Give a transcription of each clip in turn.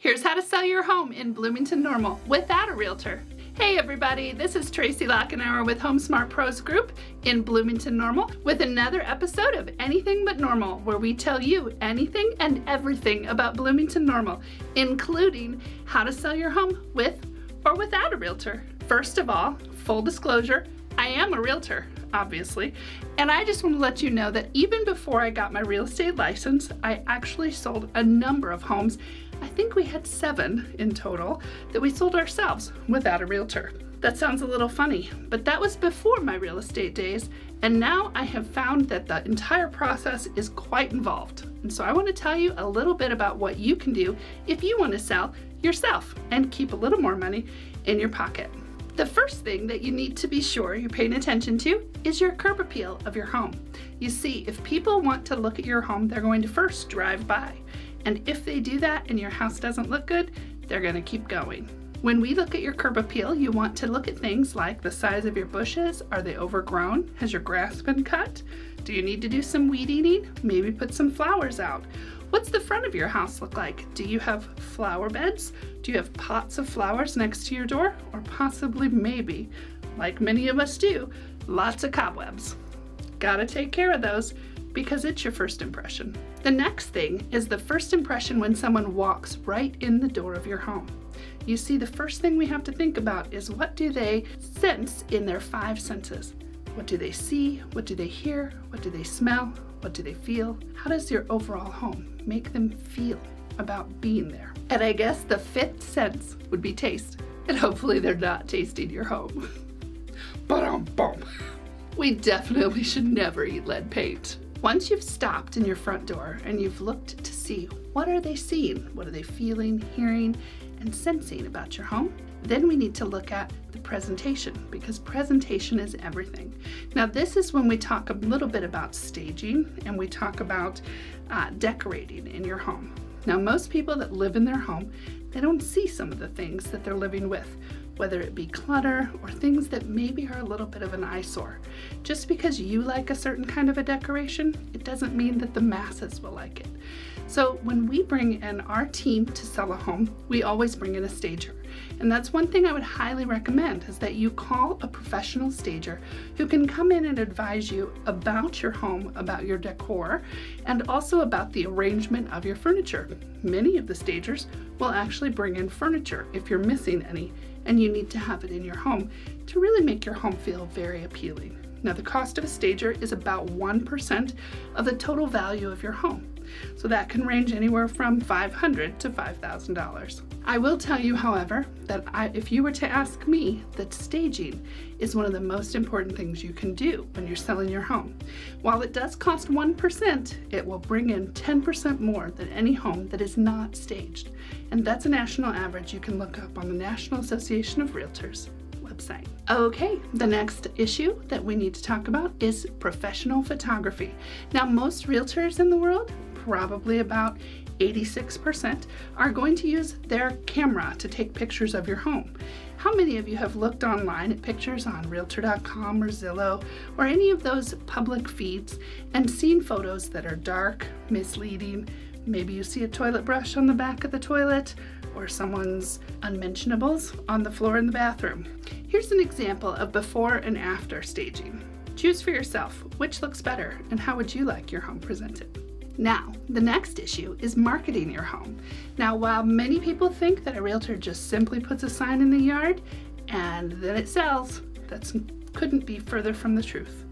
Here's how to sell your home in Bloomington Normal without a realtor. Hey everybody, this is Tracy Lockenour with Home Smart Pros Group in Bloomington Normal with another episode of Anything But Normal, where we tell you anything and everything about Bloomington Normal, including how to sell your home with or without a realtor. First of all, full disclosure, I am a realtor, obviously, and I just want to let you know that even before I got my real estate license, I actually sold a number of homes. I think we had 7 in total that we sold ourselves without a realtor. That sounds a little funny, but that was before my real estate days, and now I have found that the entire process is quite involved. And so I want to tell you a little bit about what you can do if you want to sell yourself and keep a little more money in your pocket. The first thing that you need to be sure you're paying attention to is your curb appeal of your home. You see, if people want to look at your home, they're going to first drive by. And if they do that and your house doesn't look good, they're going to keep going. When we look at your curb appeal, you want to look at things like the size of your bushes. Are they overgrown? Has your grass been cut? Do you need to do some weed eating? Maybe put some flowers out. What's the front of your house look like? Do you have flower beds? Do you have pots of flowers next to your door? Or possibly, maybe, like many of us do, lots of cobwebs. Gotta take care of those because it's your first impression. The next thing is the first impression when someone walks right in the door of your home. You see, the first thing we have to think about is what do they sense in their 5 senses? What do they see? What do they hear? What do they smell? What do they feel? How does your overall home make them feel about being there? And I guess the 5th sense would be taste. And hopefully they're not tasting your home. Ba-dum-bum. We definitely should never eat lead paint. Once you've stopped in your front door and you've looked to see what are they seeing, what are they feeling, hearing, and sensing about your home, then we need to look at the presentation, because presentation is everything. Now this is when we talk a little bit about staging and we talk about decorating in your home. Now most people that live in their home, they don't see some of the things that they're living with, whether it be clutter or things that maybe are a little bit of an eyesore. Just because you like a certain kind of a decoration, it doesn't mean that the masses will like it. So when we bring in our team to sell a home, we always bring in a stager. And that's one thing I would highly recommend, is that you call a professional stager who can come in and advise you about your home, about your decor, and also about the arrangement of your furniture. Many of the stagers will actually bring in furniture if you're missing any, and you need to have it in your home to really make your home feel very appealing. Now the cost of a stager is about 1% of the total value of your home. So that can range anywhere from $500 to $5,000. I will tell you, however, that if you were to ask me, that staging is one of the most important things you can do when you're selling your home. While it does cost 1%, it will bring in 10% more than any home that is not staged. And that's a national average you can look up on the National Association of Realtors website. Okay, the next issue that we need to talk about is professional photography. Now most realtors in the world, probably about 86%, are going to use their camera to take pictures of your home. How many of you have looked online at pictures on Realtor.com or Zillow or any of those public feeds and seen photos that are dark, misleading? Maybe you see a toilet brush on the back of the toilet or someone's unmentionables on the floor in the bathroom. Here's an example of before and after staging. Choose for yourself which looks better and how would you like your home presented. Now, the next issue is marketing your home. Now, while many people think that a realtor just simply puts a sign in the yard and then it sells, that couldn't be further from the truth.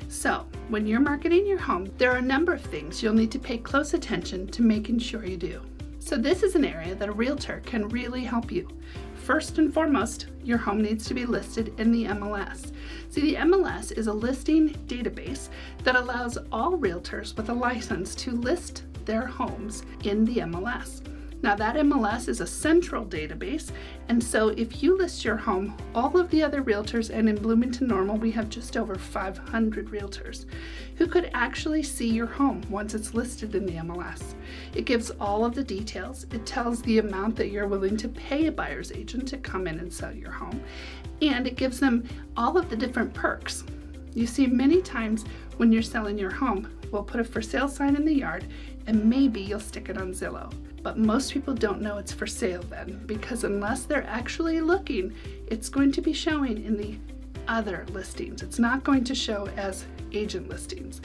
So, when you're marketing your home, there are a number of things you'll need to pay close attention to making sure you do. So this is an area that a realtor can really help you. First and foremost, your home needs to be listed in the MLS. See, the MLS is a listing database that allows all realtors with a license to list their homes in the MLS. Now that MLS is a central database, and so if you list your home, all of the other realtors, and in Bloomington Normal we have just over 500 realtors who could actually see your home once it's listed in the MLS. It gives all of the details. It tells the amount that you're willing to pay a buyer's agent to come in and sell your home, and it gives them all of the different perks. You see, many times when you're selling your home, we'll put a for sale sign in the yard and maybe you'll stick it on Zillow. But most people don't know it's for sale then, because unless they're actually looking, it's going to be showing in the other listings. It's not going to show as agent listings,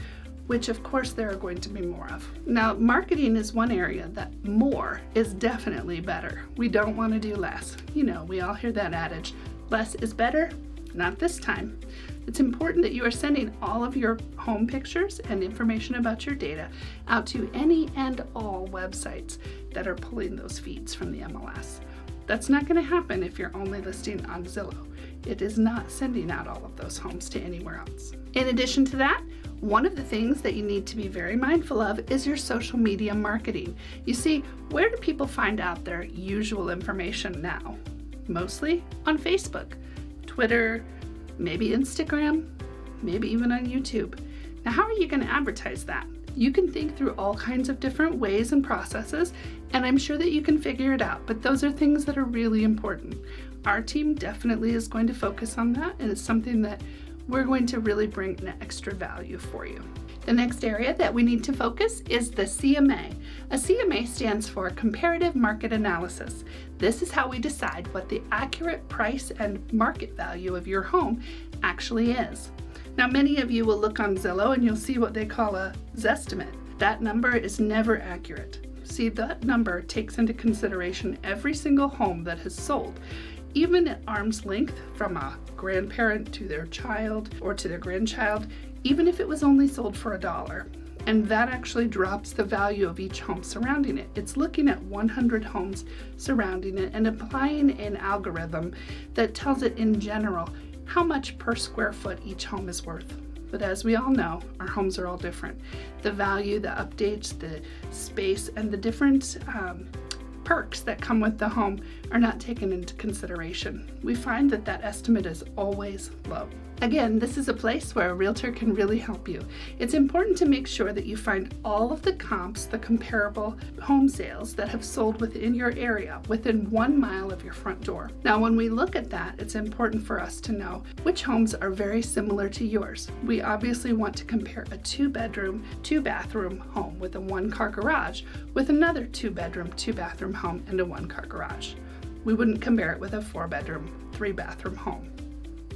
which of course there are going to be more of. Now, marketing is one area that more is definitely better. We don't want to do less. You know, we all hear that adage, less is better. Not this time. It's important that you are sending all of your home pictures and information about your data out to any and all websites that are pulling those feeds from the MLS. That's not going to happen if you're only listing on Zillow. It is not sending out all of those homes to anywhere else. In addition to that, one of the things that you need to be very mindful of is your social media marketing. You see, where do people find out their usual information now? Mostly on Facebook, Twitter, maybe Instagram, maybe even on YouTube. Now, how are you going to advertise that? You can think through all kinds of different ways and processes, and I'm sure that you can figure it out, but those are things that are really important. Our team definitely is going to focus on that, and it's something that we're going to really bring an extra value for you. The next area that we need to focus is the CMA. A CMA stands for Comparative Market Analysis. This is how we decide what the accurate price and market value of your home actually is. Now, many of you will look on Zillow and you'll see what they call a Zestimate. That number is never accurate. See, that number takes into consideration every single home that has sold, even at arm's length from a grandparent to their child or to their grandchild, even if it was only sold for $1. And that actually drops the value of each home surrounding it. It's looking at 100 homes surrounding it and applying an algorithm that tells it in general how much per square foot each home is worth. But as we all know, our homes are all different. The value, the updates, the space, and the different perks that come with the home are not taken into consideration. We find that that estimate is always low. Again, this is a place where a realtor can really help you. It's important to make sure that you find all of the comps, the comparable home sales that have sold within your area, within 1 mile of your front door. Now, when we look at that, it's important for us to know which homes are very similar to yours. We obviously want to compare a 2-bedroom, 2-bathroom home with a 1-car garage with another 2-bedroom, 2-bathroom home and a 1-car garage. We wouldn't compare it with a 4-bedroom, 3-bathroom home,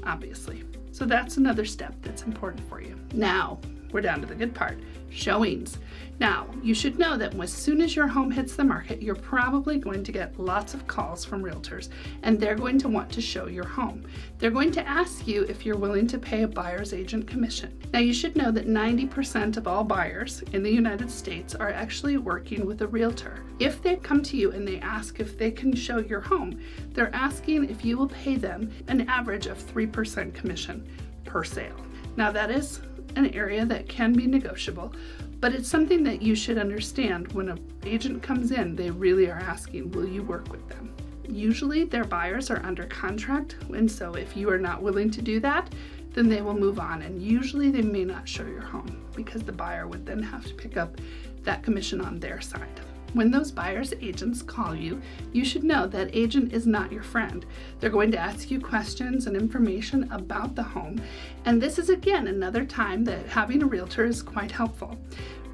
obviously. So that's another step that's important for you. Now, we're down to the good part, showings. Now, you should know that as soon as your home hits the market, you're probably going to get lots of calls from realtors, and they're going to want to show your home. They're going to ask you if you're willing to pay a buyer's agent commission. Now, you should know that 90% of all buyers in the United States are actually working with a realtor. If they come to you and they ask if they can show your home, they're asking if you will pay them an average of 3% commission per sale. Now, that is an area that can be negotiable, but it's something that you should understand. When an agent comes in, they really are asking, will you work with them? Usually their buyers are under contract, and so if you are not willing to do that, then they will move on, and usually they may not show your home because the buyer would then have to pick up that commission on their side. When those buyer's agents call you, you should know that agent is not your friend. They're going to ask you questions and information about the home, and this is again another time that having a realtor is quite helpful.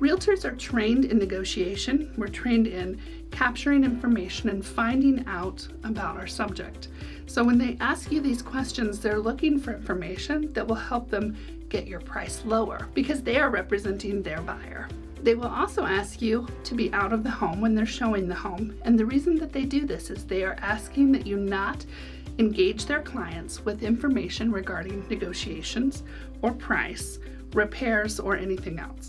Realtors are trained in negotiation. We're trained in capturing information and finding out about our subject. So when they ask you these questions, they're looking for information that will help them get your price lower because they are representing their buyer. They will also ask you to be out of the home when they're showing the home, and the reason that they do this is they are asking that you not engage their clients with information regarding negotiations or price, repairs, or anything else.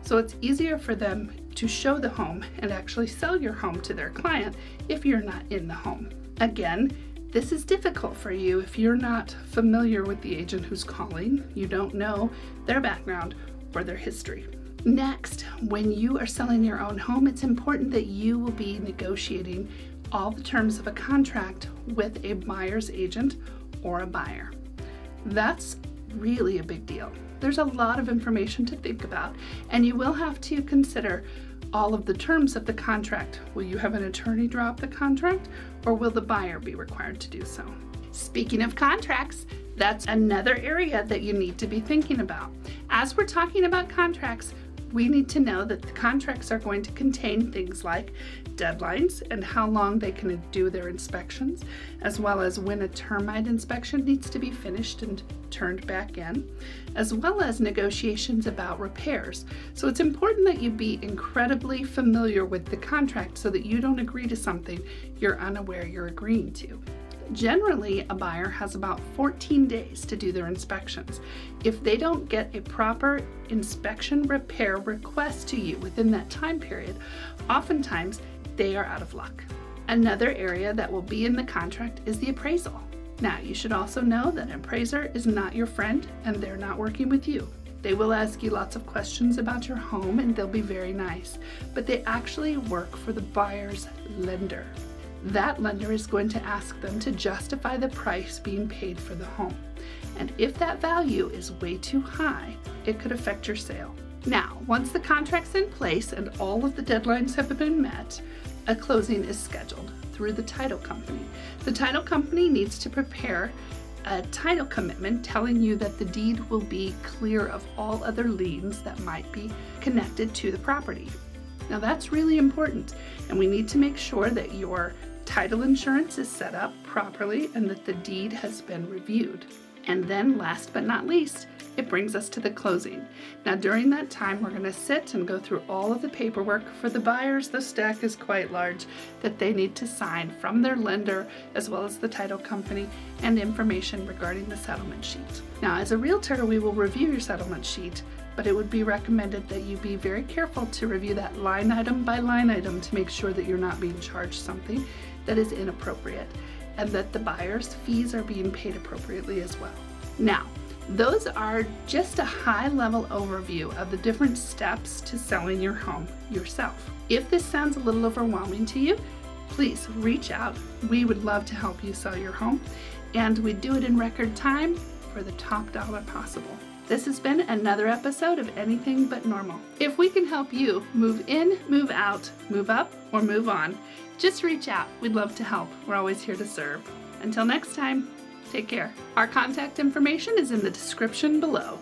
So it's easier for them to show the home and actually sell your home to their client if you're not in the home. Again, this is difficult for you if you're not familiar with the agent who's calling, you don't know their background or their history. Next, when you are selling your own home, it's important that you will be negotiating all the terms of a contract with a buyer's agent or a buyer. That's really a big deal. There's a lot of information to think about, and you will have to consider all of the terms of the contract. Will you have an attorney draw up the contract, or will the buyer be required to do so? Speaking of contracts, that's another area that you need to be thinking about. As we're talking about contracts, We need to know that the contracts are going to contain things like deadlines and how long they can do their inspections, as well as when a termite inspection needs to be finished and turned back in, as well as negotiations about repairs. So it's important that you be incredibly familiar with the contract so that you don't agree to something you're unaware you're agreeing to. Generally, a buyer has about 14 days to do their inspections. If they don't get a proper inspection repair request to you within that time period, oftentimes they are out of luck. Another area that will be in the contract is the appraisal. Now, you should also know that an appraiser is not your friend and they're not working with you. They will ask you lots of questions about your home and they'll be very nice, but they actually work for the buyer's lender. That lender is going to ask them to justify the price being paid for the home. And if that value is way too high, it could affect your sale. Now, once the contract's in place and all of the deadlines have been met, a closing is scheduled through the title company. The title company needs to prepare a title commitment telling you that the deed will be clear of all other liens that might be connected to the property. Now that's really important, and we need to make sure that your title insurance is set up properly and that the deed has been reviewed. And then last but not least, it brings us to the closing. Now during that time, we're going to sit and go through all of the paperwork. For the buyers, the stack is quite large that they need to sign from their lender as well as the title company and information regarding the settlement sheet. Now as a realtor, we will review your settlement sheet, but it would be recommended that you be very careful to review that line item by line item to make sure that you're not being charged something that is inappropriate and that the buyer's fees are being paid appropriately as well. Now, those are just a high-level overview of the different steps to selling your home yourself. If this sounds a little overwhelming to you, please reach out. We would love to help you sell your home, and we do it in record time for the top dollar possible. This has been another episode of Anything But Normal. If we can help you move in, move out, move up, or move on, just reach out. We'd love to help. We're always here to serve. Until next time, take care. Our contact information is in the description below.